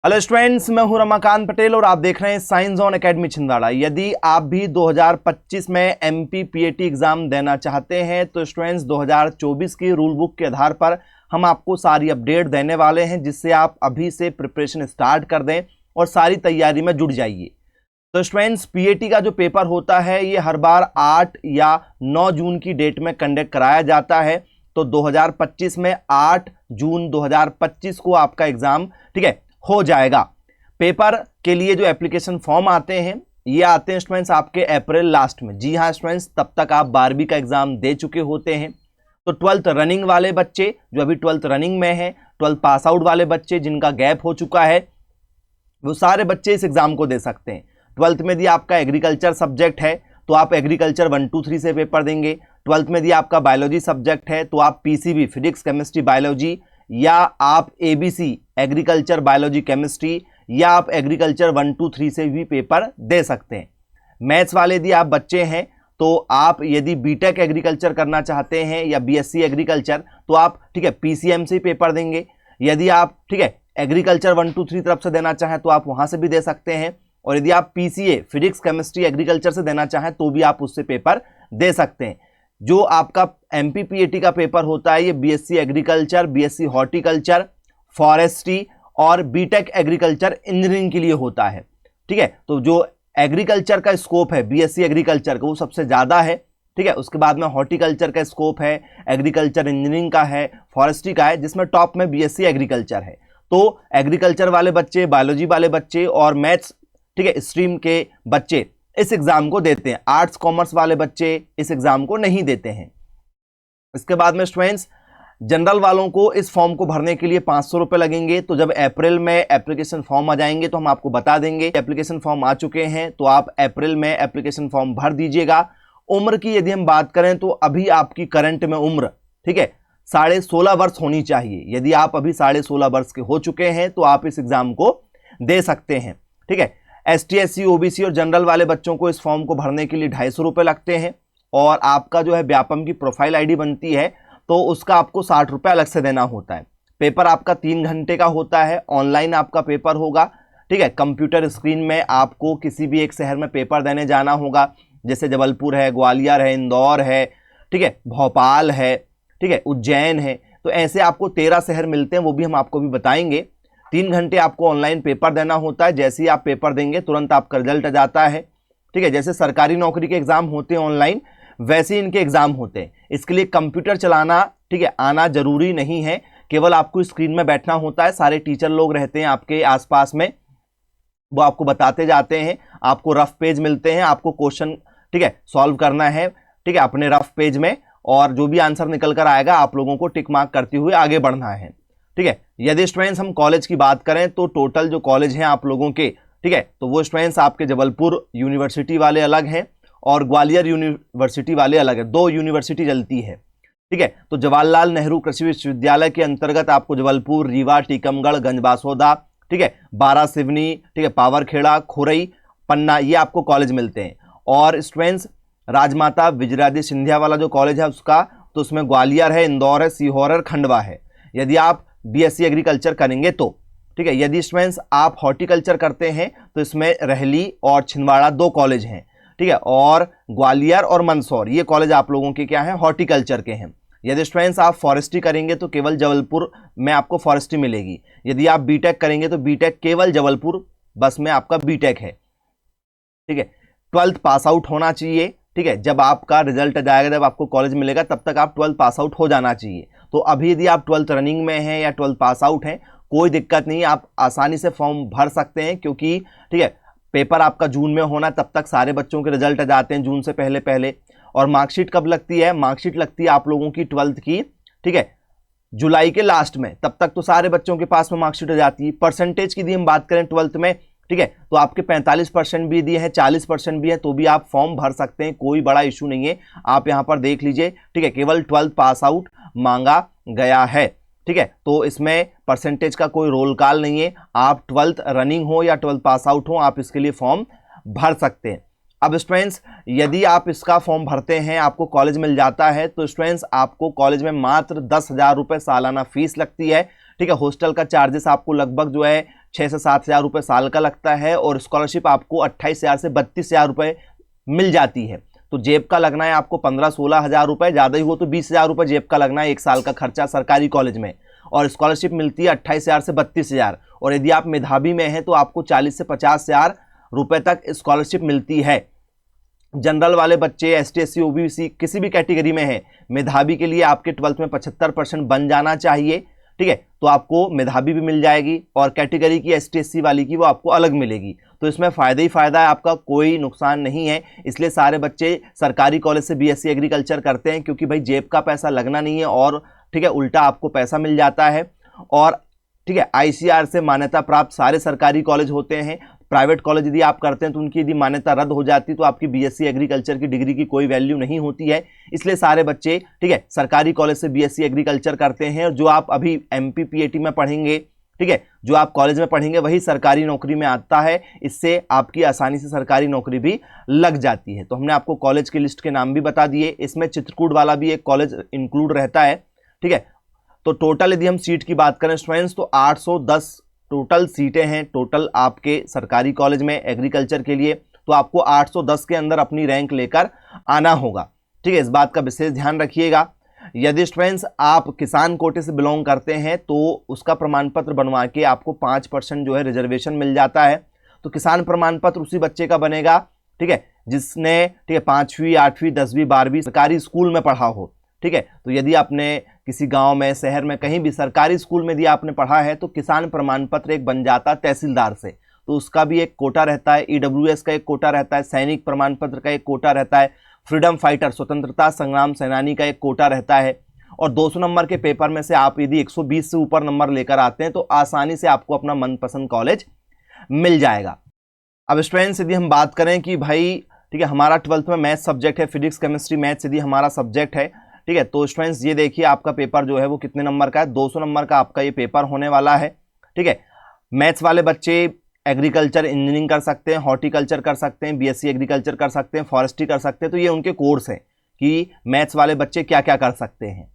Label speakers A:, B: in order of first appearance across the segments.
A: Hello students, मैं हूं रमाकांत पटेल और आप देख रहे हैं साइंस ऑन एकेडमी छिंदवाड़ा। यदि आप भी 2025 में एमपी पीएटी एग्जाम देना चाहते हैं तो स्टूडेंट्स 2024 की रूल बुक के आधार पर हम आपको सारी अपडेट देने वाले हैं, जिससे आप अभी से प्रिपरेशन स्टार्ट कर दें और सारी तैयारी में जुट जाइए। तो स्टूडेंट्स, पीएटी का जो पेपर होता है ये हर बार 8 या 9 जून की डेट में कंडक्ट कराया जाता है। तो 2025 में 8 जून 2025 को आपका एग्जाम ठीक है हो जाएगा। पेपर के लिए जो एप्लीकेशन फॉर्म आते हैं ये आते हैं स्टूडेंट्स आपके अप्रैल लास्ट में। जी हाँ स्टूडेंट्स, तब तक आप 12वीं का एग्जाम दे चुके होते हैं। तो 12th रनिंग वाले बच्चे जो अभी 12th रनिंग में हैं, 12th पास आउट वाले बच्चे जिनका गैप हो चुका है, वो सारे बच्चे इस एग्जाम को दे सकते हैं। 12th में यदि आपका एग्रीकल्चर सब्जेक्ट है तो आप एग्रीकल्चर 1, 2, 3 से पेपर देंगे। 12th में यदि आपका बायोलॉजी सब्जेक्ट है तो आप पीसीबी फिजिक्स केमिस्ट्री बायोलॉजी, या आप एबीसी एग्रीकल्चर बायोलॉजी केमिस्ट्री, या आप एग्रीकल्चर 1, 2, 3 से भी पेपर दे सकते हैं। मैथ्स वाले यदि आप बच्चे हैं तो आप यदि बीटेक एग्रीकल्चर करना चाहते हैं या बीएससी एग्रीकल्चर तो आप ठीक है पीसीएम से पेपर देंगे। यदि आप ठीक है एग्रीकल्चर 1, 2, 3 तरफ से देना चाहें तो आप वहां से भी दे सकते हैं। और यदि आप पीसीए फिजिक्स केमिस्ट्री एग्रीकल्चर से देना चाहें तो भी आप उससे पेपर दे सकते हैं। जो आपका एमपी पीएटी का पेपर होता है ये BSc agriculture, BSc horticulture, forestry और बीटेक एग्रीकल्चर इंजीनियरिंग के लिए होता है। ठीक है, तो जो एग्रीकल्चर का स्कोप है बीएससी एग्रीकल्चर का वो सबसे ज़्यादा है। ठीक है, उसके बाद में हॉर्टिकल्चर का स्कोप है, एग्रीकल्चर इंजीनियरिंग का है, फॉरेस्ट्री का है, जिसमें टॉप में बीएससी एग्रीकल्चर है। तो एग्रीकल्चर वाले बच्चे, बायोलॉजी वाले बच्चे और मैथ्स ठीक है स्ट्रीम के बच्चे इस एग्जाम को देते हैं। आर्ट्स कॉमर्स वाले बच्चे इस एग्जाम को नहीं देते हैं। इसके बाद में स्टूडेंट्स, जनरल वालों को इस फॉर्म को भरने के लिए 500 रुपये लगेंगे। तो जब अप्रैल में एप्लीकेशन फॉर्म आ जाएंगे तो हम आपको बता देंगे। एप्लीकेशन फॉर्म आ चुके हैं तो आप अप्रैल में एप्लीकेशन फॉर्म भर दीजिएगा। उम्र की यदि हम बात करें तो अभी आपकी करंट में उम्र ठीक है 16.5 वर्ष होनी चाहिए। यदि आप अभी 16.5 वर्ष के हो चुके हैं तो आप इस एग्जाम को दे सकते हैं। ठीक है, एसटी, एससी, ओबीसी और जनरल वाले बच्चों को इस फॉर्म को भरने के लिए 250 रुपये लगते हैं। और आपका जो है व्यापम की प्रोफाइल आईडी बनती है तो उसका आपको 60 रुपये अलग से देना होता है। पेपर आपका 3 घंटे का होता है। ऑनलाइन आपका पेपर होगा। ठीक है, कंप्यूटर स्क्रीन में आपको किसी भी एक शहर में पेपर देने जाना होगा, जैसे जबलपुर है, ग्वालियर है, इंदौर है, ठीक है, भोपाल है, ठीक है, उज्जैन है। तो ऐसे आपको 13 शहर मिलते हैं, वो भी हम आपको भी बताएंगे। 3 घंटे आपको ऑनलाइन पेपर देना होता है। जैसे ही आप पेपर देंगे तुरंत आपका रिजल्ट आ जाता है। ठीक है, जैसे सरकारी नौकरी के एग्जाम होते हैं ऑनलाइन, वैसे ही इनके एग्जाम होते हैं। इसके लिए कंप्यूटर चलाना ठीक है आना जरूरी नहीं है, केवल आपको स्क्रीन में बैठना होता है। सारे टीचर लोग रहते हैं आपके आसपास में, वो आपको बताते जाते हैं। आपको रफ पेज मिलते हैं, आपको क्वेश्चन ठीक है सॉल्व करना है ठीक है अपने रफ पेज में, और जो भी आंसर निकल कर आएगा आप लोगों को टिक मार्क करते हुए आगे बढ़ना है। ठीक है, यदि स्टूडेंट्स हम कॉलेज की बात करें तो टोटल जो कॉलेज हैं आप लोगों के ठीक है तो वो स्टूडेंट्स आपके जबलपुर यूनिवर्सिटी वाले अलग हैं और ग्वालियर यूनिवर्सिटी वाले अलग है। 2 यूनिवर्सिटी चलती है। ठीक है, तो जवाहरलाल नेहरू कृषि विश्वविद्यालय के अंतर्गत आपको जबलपुर, रीवा, टीकमगढ़, गंजबासौदा ठीक है, बारासिवनी ठीक है, पावरखेड़ा, खुरई, पन्ना, ये आपको कॉलेज मिलते हैं। और स्टूडेंट्स, राजमाता विजयाराजे सिंधिया वाला जो कॉलेज है उसका, तो उसमें ग्वालियर है, इंदौर है, सीहोर है, खंडवा है। यदि आप बीएससी एग्रीकल्चर करेंगे तो ठीक है। यदि स्टूडेंट्स आप हॉर्टिकल्चर करते हैं तो इसमें रहली और छिंदवाड़ा 2 कॉलेज हैं। ठीक है, और ग्वालियर और मंदसौर ये कॉलेज आप लोगों के क्या हैं हॉर्टिकल्चर के हैं। यदि स्टूडेंट्स आप फॉरेस्ट्री करेंगे तो केवल जबलपुर में आपको फॉरेस्ट्री मिलेगी। यदि आप बीटेक करेंगे तो बीटेक केवल जबलपुर बस में आपका बीटेक है। ठीक है, 12th पास आउट होना चाहिए। ठीक है, जब आपका रिजल्ट आ जाएगा, जब आपको कॉलेज मिलेगा, तब तक आप 12th पास आउट हो जाना चाहिए। तो अभी यदि आप 12th रनिंग में हैं या 12th पास आउट हैं, कोई दिक्कत नहीं, आप आसानी से फॉर्म भर सकते हैं। क्योंकि ठीक है पेपर आपका जून में होना, तब तक सारे बच्चों के रिजल्ट आ जाते हैं जून से पहले पहले। और मार्कशीट कब लगती है? मार्कशीट लगती है आप लोगों की 12th की ठीक है जुलाई के लास्ट में। तब तक तो सारे बच्चों के पास में मार्कशीट आ जाती है। परसेंटेज की यदि हम बात करें 12th में ठीक है तो आपके 45% भी दिए हैं, 40% भी है, तो भी आप फॉर्म भर सकते हैं, कोई बड़ा इशू नहीं है। आप यहां पर देख लीजिए। ठीक है, केवल 12th पास आउट मांगा गया है। ठीक है, तो इसमें परसेंटेज का कोई रोल कॉल नहीं है। आप 12th रनिंग हो या 12th पास आउट हो, आप इसके लिए फॉर्म भर सकते हैं। अब स्टूडेंट्स, यदि आप इसका फॉर्म भरते हैं, आपको कॉलेज मिल जाता है, तो स्टूडेंट्स आपको कॉलेज में मात्र 10,000 रुपये सालाना फीस लगती है। ठीक है, हॉस्टल का चार्जेस आपको लगभग जो है 6 से 7 हज़ार रुपये साल का लगता है और स्कॉलरशिप आपको 28 हज़ार से 32 हज़ार रुपये मिल जाती है। तो जेब का लगना है आपको 15-16 हज़ार रुपये, ज़्यादा ही हो तो 20 हज़ार रुपये जेब का लगना है एक साल का खर्चा सरकारी कॉलेज में। और स्कॉलरशिप मिलती है 28 हज़ार से 32 हज़ार, और यदि आप मेधावी में हैं तो आपको 40 से 50 हज़ार रुपये तक स्कॉलरशिप मिलती है। जनरल वाले बच्चे, ST SC OBC किसी भी कैटेगरी में है, मेधावी के लिए आपके 12th में 75% बन जाना चाहिए, ठीक है, तो आपको मेधावी भी मिल जाएगी, और कैटेगरी की ST SC वाली की वो आपको अलग मिलेगी। तो इसमें फ़ायदा ही फ़ायदा है, आपका कोई नुकसान नहीं है। इसलिए सारे बच्चे सरकारी कॉलेज से BSc एग्रीकल्चर करते हैं, क्योंकि भाई जेब का पैसा लगना नहीं है, और ठीक है उल्टा आपको पैसा मिल जाता है। और ठीक है ICAR से मान्यता प्राप्त सारे सरकारी कॉलेज होते हैं। प्राइवेट कॉलेज यदि आप करते हैं तो उनकी यदि मान्यता रद्द हो जाती तो आपकी BSc एग्रीकल्चर की डिग्री की कोई वैल्यू नहीं होती है। इसलिए सारे बच्चे ठीक है सरकारी कॉलेज से BSc एग्रीकल्चर करते हैं। और जो आप अभी MP PAT में पढ़ेंगे, ठीक है, जो आप कॉलेज में पढ़ेंगे वही सरकारी नौकरी में आता है। इससे आपकी आसानी से सरकारी नौकरी भी लग जाती है। तो हमने आपको कॉलेज की लिस्ट के नाम भी बता दिए, इसमें चित्रकूट वाला भी एक कॉलेज इंक्लूड रहता है, ठीक है। तो टोटल यदि हम सीट की बात करें स्टूडेंट्स तो 810 टोटल सीटें हैं टोटल आपके सरकारी कॉलेज में एग्रीकल्चर के लिए। तो आपको 810 के अंदर अपनी रैंक लेकर आना होगा, ठीक है, इस बात का विशेष ध्यान रखिएगा। यदि स्टूडेंट्स आप किसान कोटे से बिलोंग करते हैं तो उसका प्रमाण पत्र बनवा के आपको 5% जो है रिजर्वेशन मिल जाता है। तो किसान प्रमाण पत्र उसी बच्चे का बनेगा, ठीक है, जिसने ठीक है 5वीं 8वीं 10वीं 12वीं सरकारी स्कूल में पढ़ा हो, ठीक है। तो यदि आपने किसी गांव में, शहर में, कहीं भी सरकारी स्कूल में यदि आपने पढ़ा है तो किसान प्रमाण पत्र एक बन जाता है तहसीलदार से, तो उसका भी एक कोटा रहता है। EWS का एक कोटा रहता है, सैनिक प्रमाण पत्र का एक कोटा रहता है, फ्रीडम फाइटर स्वतंत्रता संग्राम सेनानी का एक कोटा रहता है। और 200 नंबर के पेपर में से आप यदि 120 से ऊपर नंबर लेकर आते हैं तो आसानी से आपको अपना मनपसंद कॉलेज मिल जाएगा। अब स्टूडेंट्स यदि हम बात करें कि भाई ठीक है हमारा 12th में मैथ्स सब्जेक्ट है, फिजिक्स केमिस्ट्री मैथ्स यदि हमारा सब्जेक्ट है, ठीक है, तो स्टूडेंट्स ये देखिए आपका पेपर जो है वो कितने नंबर का है, 200 नंबर का आपका ये पेपर होने वाला है, ठीक है। मैथ्स वाले बच्चे एग्रीकल्चर इंजीनियरिंग कर सकते हैं, हॉर्टिकल्चर कर सकते हैं, BSc एग्रीकल्चर कर सकते हैं, फॉरेस्ट्री कर सकते हैं। तो ये उनके कोर्स हैं कि मैथ्स वाले बच्चे क्या क्या कर सकते हैं,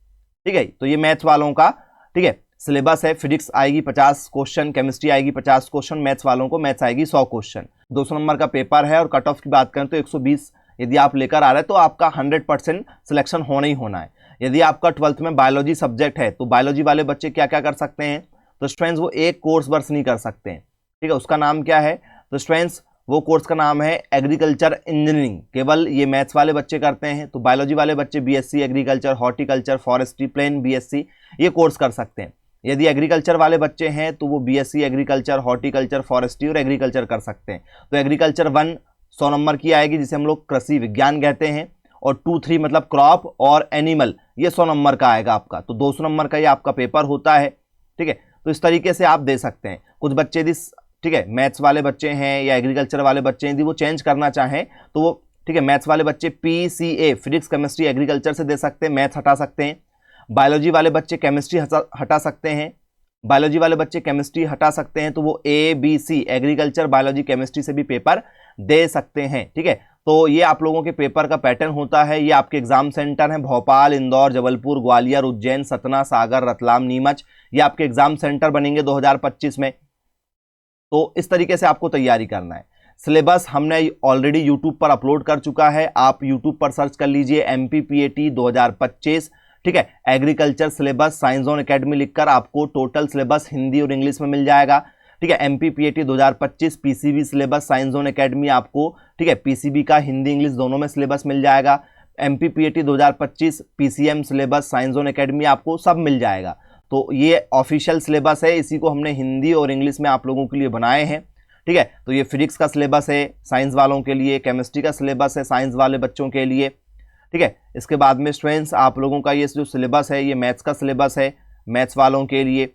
A: ठीक है। तो ये मैथ्स वालों का ठीक है सिलेबस है। फिजिक्स आएगी 50 क्वेश्चन, केमिस्ट्री आएगी 50 क्वेश्चन, मैथ्स वालों को मैथ्स आएगी 100 क्वेश्चन। 200 नंबर का पेपर है और कट ऑफ की बात करें तो 120 यदि आप लेकर आ रहे हैं तो आपका 100% सिलेक्शन होना ही होना है। यदि आपका 12th में बायोलॉजी सब्जेक्ट है तो बायोलॉजी वाले बच्चे क्या क्या कर सकते हैं, तो स्टूडेंट्स वो एक कोर्स वर्ष नहीं कर सकते हैं, ठीक है, उसका नाम क्या है, तो स्टूडेंट्स वो कोर्स का नाम है एग्रीकल्चर इंजीनियरिंग। केवल ये मैथ्स वाले बच्चे करते हैं। तो बायोलॉजी वाले बच्चे BSc agriculture, horticulture, forestry, plain BSc ये कोर्स कर सकते हैं। यदि एग्रीकल्चर वाले बच्चे हैं तो वो BSc एग्रीकल्चर, हॉर्टिकल्चर, फॉरेस्ट्री और एग्रीकल्चर कर सकते हैं। तो एग्रीकल्चर 1 100 नंबर की आएगी जिसे हम लोग कृषि विज्ञान कहते हैं, और 2 3 मतलब क्रॉप और एनिमल ये 100 नंबर का आएगा आपका। तो 200 नंबर का ये आपका पेपर होता है, ठीक है। तो इस तरीके से आप दे सकते हैं। कुछ बच्चे यदि ठीक है मैथ्स वाले बच्चे हैं या एग्रीकल्चर वाले बच्चे हैं यदि वो चेंज करना चाहें तो वो ठीक है मैथ्स वाले बच्चे PCA फिजिक्स केमिस्ट्री एग्रीकल्चर से दे सकते हैं, मैथ्स हटा सकते हैं। बायोलॉजी वाले बच्चे केमिस्ट्री हटा सकते हैं, बायोलॉजी वाले बच्चे केमिस्ट्री हटा सकते हैं, तो वो ABC एग्रीकल्चर बायोलॉजी केमिस्ट्री से भी पेपर दे सकते हैं, ठीक है। तो ये आप लोगों के पेपर का पैटर्न होता है। ये आपके एग्जाम सेंटर हैं भोपाल, इंदौर, जबलपुर, ग्वालियर, उज्जैन, सतना, सागर, रतलाम, नीमच, ये आपके एग्जाम सेंटर बनेंगे 2025 में। तो इस तरीके से आपको तैयारी करना है। सिलेबस हमने ऑलरेडी यूट्यूब पर अपलोड कर चुका है, आप यूट्यूब पर सर्च कर लीजिए MP PAT 2025, ठीक है, agriculture syllabus science zone academy लिखकर आपको टोटल सिलेबस हिंदी और इंग्लिश में मिल जाएगा, ठीक है। MP PAT 2025 PCB syllabus science zone academy आपको ठीक है PCB का हिंदी इंग्लिश दोनों में सिलेबस मिल जाएगा। MP PAT 2025 PCM syllabus science zone academy आपको सब मिल जाएगा। तो ये ऑफिशियल सिलेबस है, इसी को हमने हिंदी और इंग्लिश में आप लोगों के लिए बनाए हैं, ठीक है। तो ये फिजिक्स का सिलेबस है साइंस वालों के लिए, केमिस्ट्री का सिलेबस है साइंस वाले बच्चों के लिए, ठीक है। इसके बाद में स्टूडेंट्स आप लोगों का ये जो सिलेबस है ये मैथ्स का सिलेबस है मैथ्स वालों के लिए,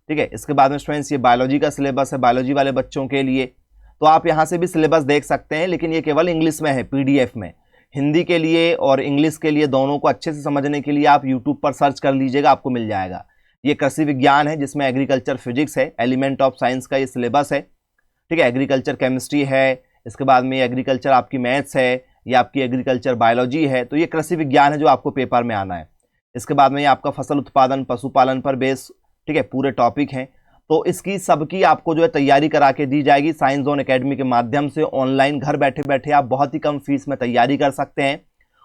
A: ठीक है। इसके बाद में स्टूडेंट्स ये बायोलॉजी का सिलेबस है बायोलॉजी वाले बच्चों के लिए। तो आप यहाँ से भी सिलेबस देख सकते हैं, लेकिन ये केवल इंग्लिश में है PDF में। हिंदी के लिए और इंग्लिश के लिए दोनों को अच्छे से समझने के लिए आप यूट्यूब पर सर्च कर लीजिएगा, आपको मिल जाएगा। ये कृषि विज्ञान है जिसमें एग्रीकल्चर फिजिक्स है, एलिमेंट ऑफ साइंस का ये सिलेबस है, ठीक है। एग्रीकल्चर केमिस्ट्री है, इसके बाद में एग्रीकल्चर आपकी मैथ्स है, ये आपकी एग्रीकल्चर बायोलॉजी है। तो ये कृषि विज्ञान है जो आपको पेपर में आना है। इसके बाद में ये आपका फसल उत्पादन पशुपालन पर बेस, ठीक है, पूरे टॉपिक हैं। तो इसकी सबकी आपको जो है तैयारी करा के दी जाएगी साइंस जोन एकेडमी के माध्यम से। ऑनलाइन घर बैठे बैठे आप बहुत ही कम फीस में तैयारी कर सकते हैं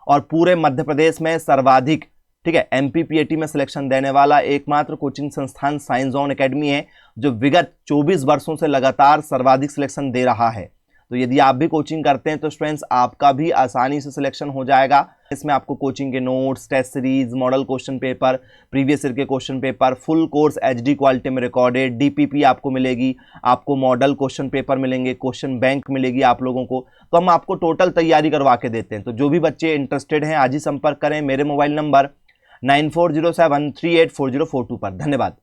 A: और पूरे मध्य प्रदेश में सर्वाधिक, ठीक है, एमपीपीएटी में सिलेक्शन देने वाला एकमात्र कोचिंग संस्थान साइंस जोन एकेडमी है, जो विगत 24 वर्षों से लगातार सर्वाधिक सिलेक्शन दे रहा है। तो यदि आप भी कोचिंग करते हैं तो स्टूडेंट्स आपका भी आसानी से सिलेक्शन हो जाएगा। इसमें आपको कोचिंग के notes, test series, model question paper, previous year के question paper, full course HD quality में रिकॉर्डेड, डीपीपी आपको मिलेगी, आपको मॉडल क्वेश्चन पेपर मिलेंगे, क्वेश्चन बैंक मिलेगी आप लोगों को। तो हम आपको टोटल तैयारी करवा के देते हैं। तो जो भी बच्चे इंटरेस्टेड हैं आज ही संपर्क करें मेरे मोबाइल नंबर 9407384042 पर। धन्यवाद।